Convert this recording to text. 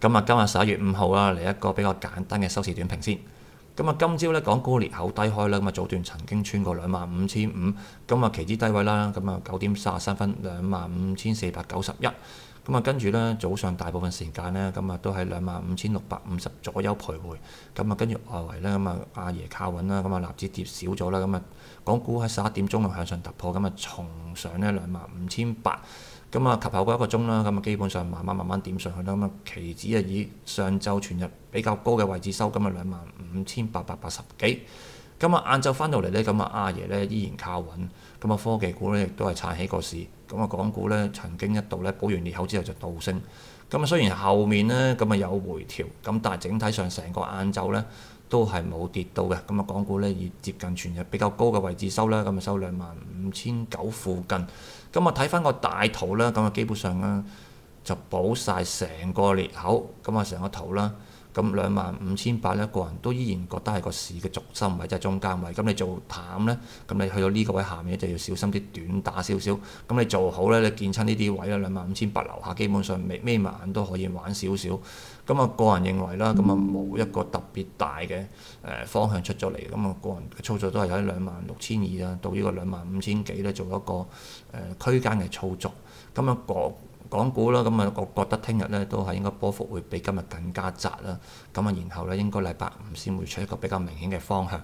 咁啊，今日11月5號啦，嚟一個比較簡單嘅收市短評先。咁啊，今朝咧港股裂口低開啦，咁啊早段曾經穿過25,500，咁啊期指低位啦，咁啊9點33分25,491。咁啊，跟住咧早上大部分時間咧，咁啊都喺25,650左右徘徊。咁啊，跟住外圍咧，咁啊阿爺靠穩啦，咁啊納指跌少咗啦，咁啊港股喺11點鐘啊向上突破，咁啊重上咧25,800。咁啊，及後嗰一個鐘啦，咁啊基本上慢慢點上去啦。咁啊，期指啊以上晝全日比較高嘅位置收，咁啊25,880幾。咁啊晏晝翻到嚟呢，咁啊阿爺呢依然靠穩。咁啊科技股呢亦都係撐起個市。咁啊港股呢曾經一度呢補完裂口之後就倒升。咁啊雖然後面呢咁啊有回調，咁但係整體上成個晏晝呢都係冇跌到嘅。咁啊港股呢以接近全日比較高嘅位置收啦，咁啊收25,900附近。咁啊睇翻個大圖啦，咁啊基本上咧就補晒成個裂口，咁啊成個圖啦，咁25,800咧，個人都依然覺得係個市嘅軸心位，即係中間位。咁你做淡呢，咁你去到呢個位下面就要小心啲短打少少。咁你做好呢，你見親呢啲位啦，25,800樓下基本上眯埋眼都可以玩少少。咁啊個人認為啦，咁啊冇一個特別大嘅方向出咗嚟。咁啊個人嘅操作都係喺26,200啊到呢個25,000幾咧做一個區間嘅操作。咁啊港股啦，咁啊我覺得聽日咧都係應該波幅會比今日更加窄啦。咁啊然後咧應該禮拜五先會出一個比較明顯嘅方向。